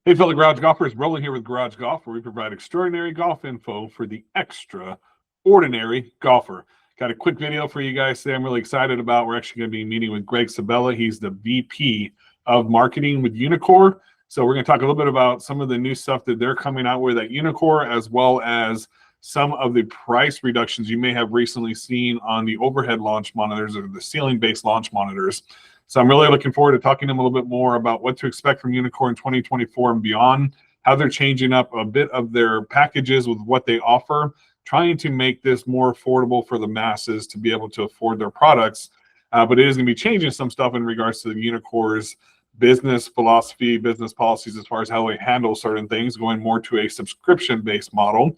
Hey, fellow garage golfers, rolling here with Garage Golf, where we provide extraordinary golf info for the extraordinary golfer. Got a quick video for you guys today I'm really excited about. We're actually going to be meeting with Greg Sabella. He's the VP of Marketing with Unicor. So we're going to talk a little bit about some of the new stuff that they're coming out with at Unicor, as well as some of the price reductions you may have recently seen on the overhead launch monitors or the ceiling-based launch monitors. So I'm really looking forward to talking to them a little bit more about what to expect from Unicor in 2024 and beyond, how they're changing up a bit of their packages with what they offer, trying to make this more affordable for the masses to be able to afford their products. But it is going to be changing some stuff in regards to the Unicor's business philosophy, business policies, as far as how they handle certain things, going more to a subscription-based model.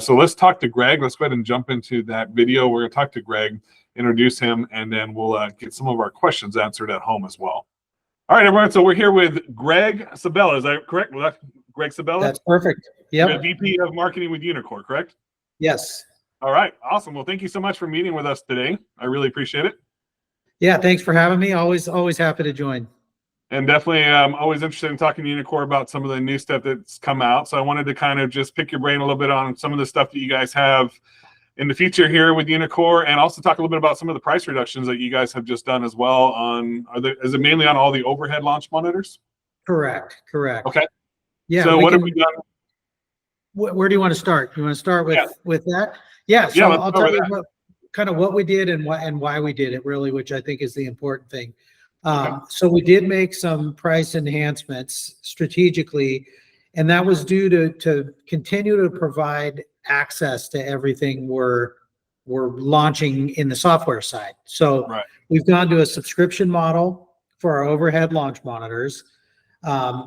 So let's talk to Greg. Let's go ahead and jump into that video. We're going to talk to Greg, introduce him, and then we'll get some of our questions answered at home as well. All right, everyone. So we're here with Greg Sabella. Is that correct? Well, that's Greg Sabella? That's perfect. Yep. VP of Marketing with Unicor, correct? Yes. All right. Awesome. Well, thank you so much for meeting with us today. I really appreciate it. Yeah, thanks for having me. Always happy to join. And definitely always interested in talking to Unicor about some of the new stuff that's come out. So I wanted to kind of just pick your brain a little bit on some of the stuff that you guys have in the future here with Unicor, and also talk a little bit about some of the price reductions that you guys have just done as well. Is it mainly on all the overhead launch monitors? Correct. Okay. Yeah. So what have we done? Where do you want to start? You want to start with that? Yeah. So I'll tell you what we did and why we did it, really, which I think is the important thing. So we did make some price enhancements strategically, and that was due to continue to provide access to everything we're launching in the software side. So we've gone to a subscription model for our overhead launch monitors,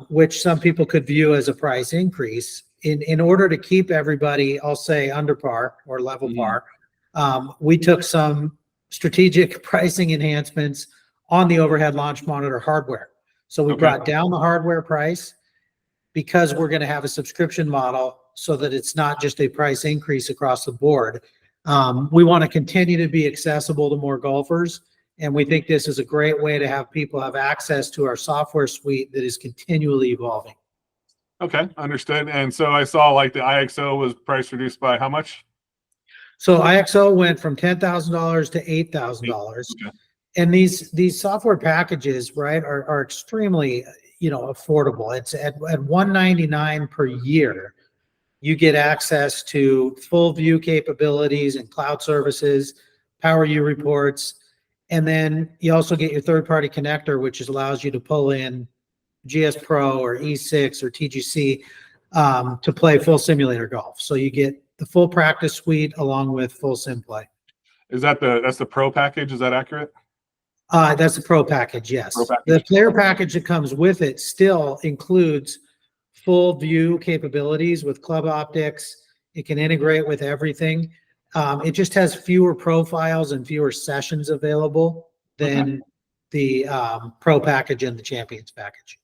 which some people could view as a price increase. In order to keep everybody, I'll say, under par or level par, we took some strategic pricing enhancements on the overhead launch monitor hardware. So we brought down the hardware price because we're going to have a subscription model so that it's not just a price increase across the board. We want to continue to be accessible to more golfers, and we think this is a great way to have people have access to our software suite that is continually evolving. Okay, understood. And so I saw like the IXO was price reduced by how much? So IXO went from $10,000 to $8,000. Okay. And these software packages, right, are extremely, affordable. It's at $199 per year. You get access to full view capabilities and cloud services, Power U reports, and then you also get your third-party connector, which allows you to pull in GS Pro or E6 or TGC to play full simulator golf. So you get the full practice suite along with full sim play. That's the Pro package? Is that accurate? That's the Pro package, yes. The player package that comes with it still includes full view capabilities with club optics. It can integrate with everything. It just has fewer profiles and fewer sessions available than the Pro package and the Champions package.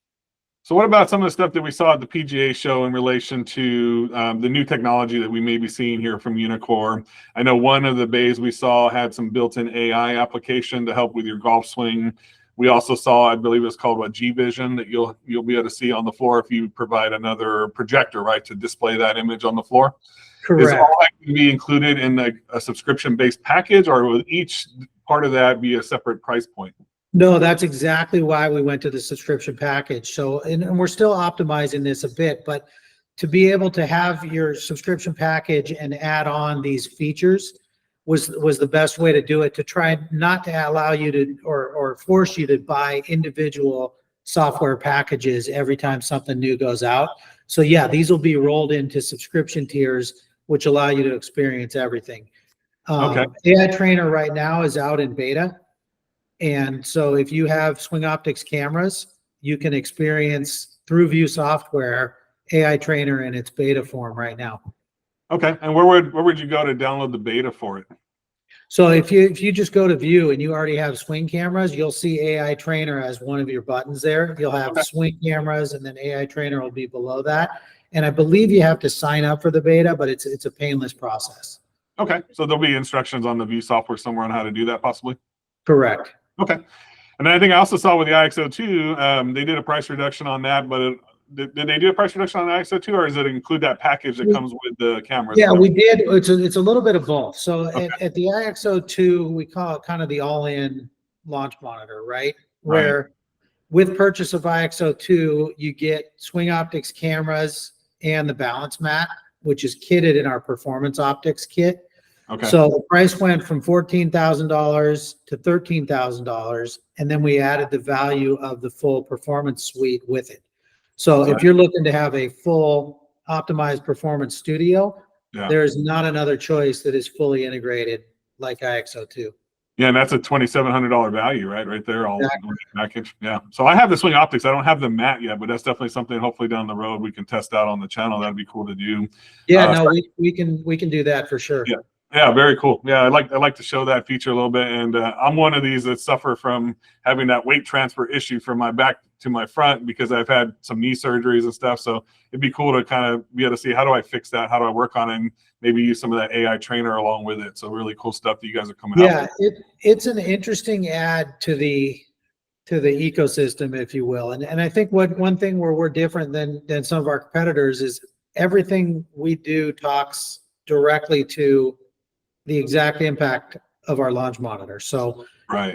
So what about some of the stuff that we saw at the PGA show in relation to the new technology that we may be seeing here from Unicor? I know one of the bays we saw had some built-in AI application to help with your golf swing. We also saw, I believe it's called G-Vision, that you'll be able to see on the floor if you provide another projector, right, to display that image on the floor. Correct. Is all that going to be included in a subscription-based package, or will each part of that be a separate price point? No, that's exactly why we went to the subscription package. So, and we're still optimizing this a bit, but to be able to have your subscription package and add on these features was the best way to do it, to try not to allow you to or force you to buy individual software packages every time something new goes out. So yeah, these will be rolled into subscription tiers, which allow you to experience everything. AI Trainer right now is out in beta. And so if you have Swing Optics cameras, you can experience through View software AI Trainer in its beta form right now. Okay. And where would you go to download the beta for it? So if you just go to View and you already have Swing cameras, you'll see AI Trainer as one of your buttons there. You'll have Swing cameras, and then AI Trainer will be below that. And I believe you have to sign up for the beta, but it's a painless process. Okay. So there'll be instructions on the View software somewhere on how to do that, possibly? Correct. Okay. And then I think I also saw with the IXO2, they did a price reduction on that, but did they do a price reduction on the IXO2, or does it include that package that comes with the cameras? Yeah, we did. It's a little bit of both. So Okay. at the IXO2, we call it kind of the all-in launch monitor, right? Right. Where with purchase of IXO2, you get Swing Optics cameras and the balance mat, which is kitted in our performance optics kit. Okay. So the price went from $14,000 to $13,000, and then we added the value of the full performance suite with it. So if you're looking to have a full optimized performance studio, there is not another choice that is fully integrated like IXO2. Yeah, and that's a $2,700 value, right there, all exactly. Package. Yeah. So I have the Swing Optics. I don't have the mat yet, but that's definitely something. Hopefully down the road we can test out on the channel. That'd be cool to do. Yeah, no, we can do that for sure. Yeah. Yeah, very cool. Yeah, I like to show that feature a little bit, and I'm one of these that suffer from having that weight transfer issue from my back to my front because I've had some knee surgeries and stuff. So it'd be cool to kind of be able to see how do I fix that, how do I work on it, and maybe use some of that AI trainer along with it. So really cool stuff that you guys are coming out with. It's an interesting add to the ecosystem, if you will. And I think one thing where we're different than some of our competitors is everything we do talks directly to the exact impact of our launch monitor. So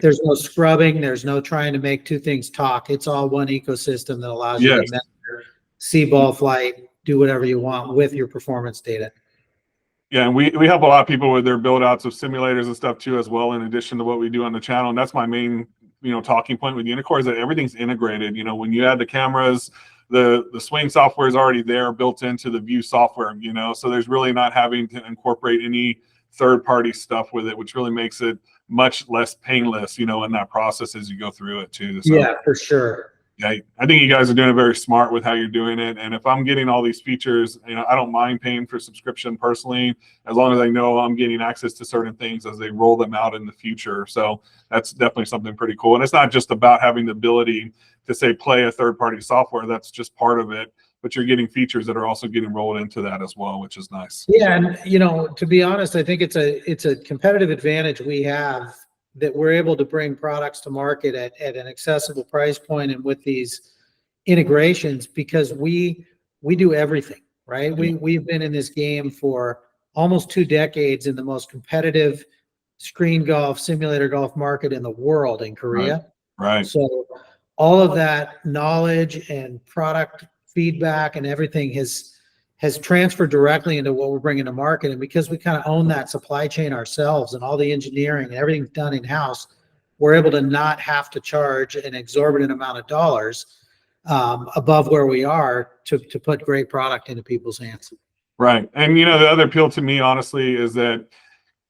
there's no scrubbing, there's no trying to make two things talk. It's all one ecosystem that allows you to measure, see ball flight, do whatever you want with your performance data. Yeah, and we help a lot of people with their build outs of simulators and stuff too as well, in addition to what we do on the channel. And that's my main, talking point with Unicor is that everything's integrated. When you add the cameras, the Swing software is already there built into the View software, so there's really not having to incorporate any third-party stuff with it, which really makes it much less painless, in that process as you go through it too. So, yeah, for sure. Yeah, I think you guys are doing it very smart with how you're doing it. And if I'm getting all these features, I don't mind paying for subscription personally, as long as I know I'm getting access to certain things as they roll them out in the future. So that's definitely something pretty cool. And it's not just about having the ability to say play a third-party software. That's just part of it. But you're getting features that are also getting rolled into that as well, which is nice. Yeah, and to be honest, I think it's a competitive advantage we have that we're able to bring products to market at an accessible price point and with these integrations because we do everything, right? We've been in this game for almost 2 decades in the most competitive screen golf, simulator golf market in the world in Korea. Right. So all of that knowledge and product feedback and everything has transferred directly into what we're bringing to market. And because we kind of own that supply chain ourselves and all the engineering and everything's done in-house, we're able to not have to charge an exorbitant amount of dollars above where we are to put great product into people's hands. Right. And, the other appeal to me, honestly, is that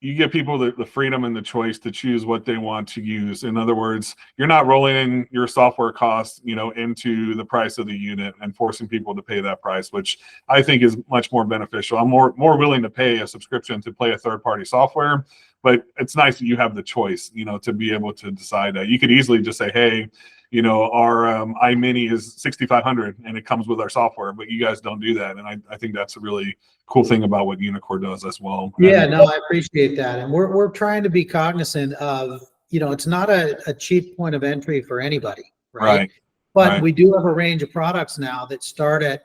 you give people the freedom and the choice to choose what they want to use. In other words, you're not rolling in your software costs, into the price of the unit and forcing people to pay that price, which I think is much more beneficial. I'm more willing to pay a subscription to play a third-party software, but it's nice that you have the choice, to be able to decide that. You could easily just say, hey, our iMini is $6,500 and it comes with our software, but you guys don't do that. And I think that's a really cool thing about what Unicor does as well. Yeah, no, I appreciate that. And we're trying to be cognizant of, it's not a cheap point of entry for anybody, right? But we do have a range of products now that start at,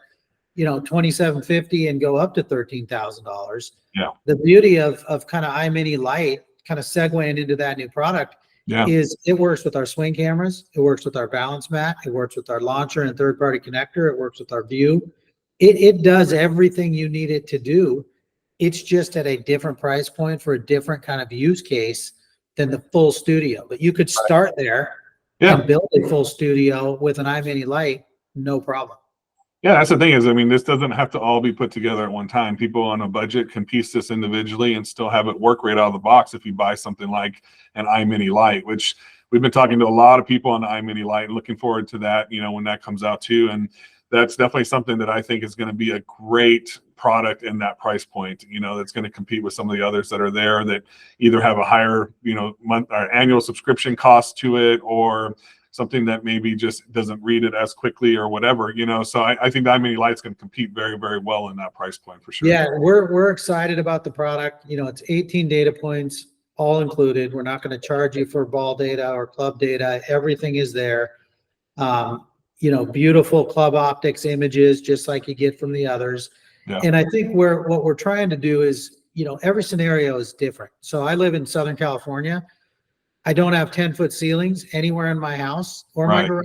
$2,750 and go up to $13,000. Yeah. The beauty of kind of iMini Lite, kind of segueing into that new product, is it works with our Swing cameras, it works with our balance mat, it works with our launcher and third-party connector, it works with our View. It does everything you need it to do. It's just at a different price point for a different kind of use case than the full studio. But you could start there and build a full studio with an iMini Lite, no problem. Yeah, that's the thing is, this doesn't have to all be put together at one time. People on a budget can piece this individually and still have it work right out of the box if you buy something like an iMini Lite, which we've been talking to a lot of people on the iMini Lite and looking forward to that, when that comes out too. And that's definitely something that I think is going to be a great product in that price point, that's going to compete with some of the others that are there that either have a higher, month or annual subscription cost to it, or something that maybe just doesn't read it as quickly or whatever, So I think the iMini Lite's going to compete very, very well in that price point for sure. Yeah, we're excited about the product. It's 18 data points, all included. We're not going to charge you for ball data or club data. Everything is there. beautiful club optics images, just like you get from the others. Yeah. And I think what we're trying to do is, every scenario is different. So I live in Southern California. I don't have 10-foot ceilings anywhere in my house or my garage.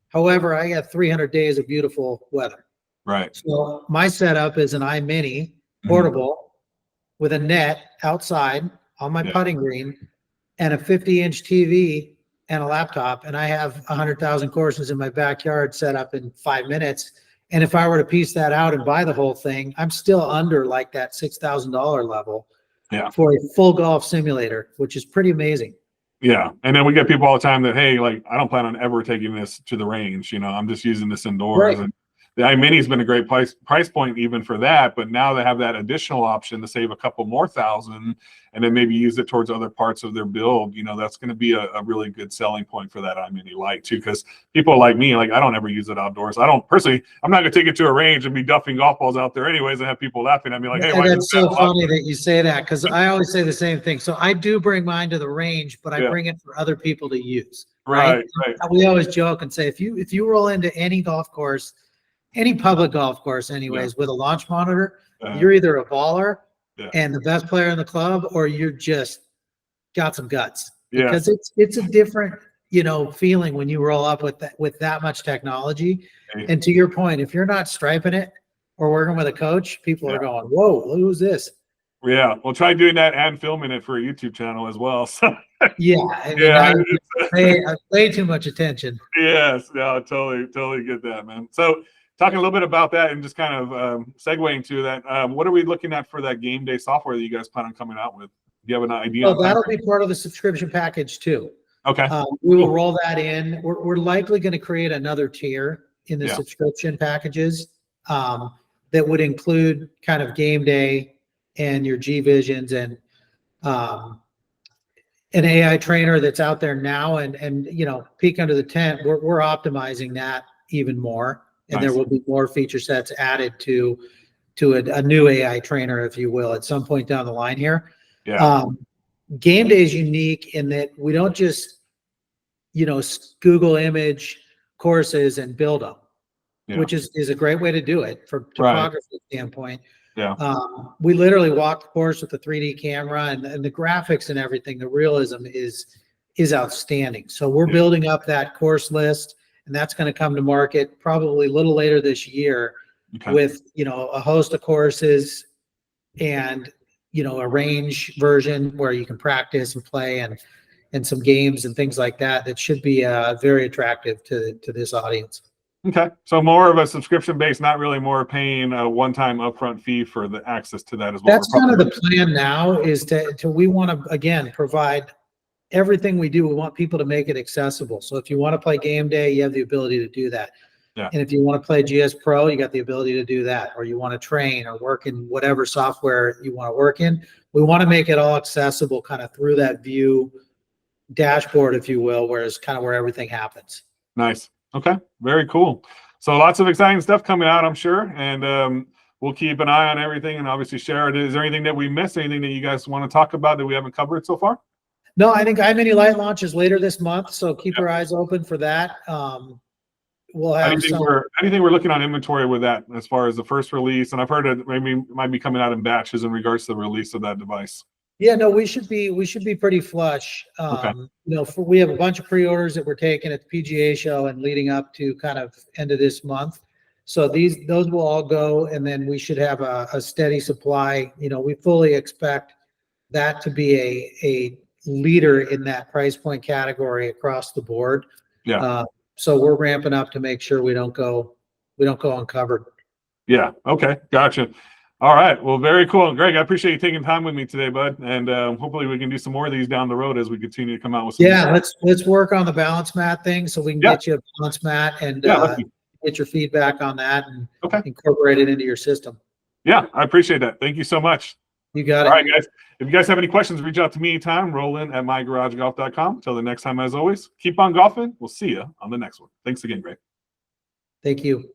However, I got 300 days of beautiful weather. Right. So my setup is an iMini portable with a net outside on my putting green and a 50-inch TV and a laptop. And I have 100,000 courses in my backyard set up in 5 minutes. And if I were to piece that out and buy the whole thing, I'm still under like that $6,000 level for a full golf simulator, which is pretty amazing. Yeah. And then we get people all the time that, hey, like, I don't plan on ever taking this to the range. I'm just using this indoors. And the iMini has been a great price point even for that. But now they have that additional option to save a couple more thousand and then maybe use it towards other parts of their build. That's going to be a really good selling point for that MINI Lite too, because people like me, like, I don't ever use it outdoors. I'm not going to take it to a range and be duffing golf balls out there anyways and have people laughing at me like, hey, why that's so funny that you say that, because I always say the same thing. So I do bring mine to the range, but I bring it for other people to use. Right. We always joke and say, if you roll into any golf course, any public golf course anyways, with a launch monitor, you're either a baller and the best player in the club, or you're just got some guts. Because it's a different, feeling when you roll up with that much technology. And to your point, if you're not striping it or working with a coach, people are going, whoa, who's this? Yeah, we'll try doing that and filming it for a YouTube channel as well. So I pay too much attention. Yes, no, totally get that, man. So talking a little bit about that and just kind of segueing to that, what are we looking at for that Gameday software that you guys plan on coming out with? Do you have an idea? Oh, that'll be part of the subscription package too. Okay. We will roll that in. We're likely going to create another tier in the subscription packages that would include kind of Gameday and your G Visions and an AI trainer that's out there now, and peek under the tent. We're optimizing that even more. And there will be more feature sets added to a new AI trainer, if you will, at some point down the line here. Gameday is unique in that we don't just, Google image courses and build them, which is a great way to do it from topography standpoint. We literally walk the course with a 3D camera, and the graphics and everything, the realism is outstanding. So we're building up that course list. And that's going to come to market probably a little later this year with, a host of courses and, a range version where you can practice and play and some games and things like that. That should be very attractive to this audience. Okay. So more of a subscription base, not really more paying a one-time upfront fee for the access to that as well. That's kind of the plan now, is we want to, again, provide everything we do. We want people to make it accessible. So if you want to play Gameday, you have the ability to do that. And if you want to play GS Pro, you got the ability to do that. Or you want to train or work in whatever software you want to work in. We want to make it all accessible kind of through that view dashboard, if you will, where it's kind of where everything happens. Nice. Okay. Very cool. So lots of exciting stuff coming out, I'm sure. And we'll keep an eye on everything and obviously share it. Is there anything that we missed? Anything that you guys want to talk about that we haven't covered so far? No, I think MINI Lite launches later this month, so keep your eyes open for that. We'll have anything we're looking on inventory with that as far as the first release, and I've heard it maybe might be coming out in batches in regards to the release of that device. Yeah, no, we should be pretty flush. We have a bunch of pre-orders that we're taking at the PGA show and leading up to kind of end of this month. So those will all go, and then we should have a steady supply. We fully expect that to be a leader in that price point category across the board. So we're ramping up to make sure we don't go uncovered. Yeah. Okay. Gotcha. All right. Well, very cool. Greg, I appreciate you taking time with me today, bud. And hopefully we can do some more of these down the road as we continue to come out with some. Let's work on the balance mat thing so we can get you a balance mat and get your feedback on that and incorporate it into your system. Yeah, I appreciate that. Thank you so much. You got it. All right, guys. If you guys have any questions, reach out to me anytime. Roll in at mygaragegolf.com. Until the next time, as always, keep on golfing. We'll see you on the next one. Thanks again, Greg. Thank you.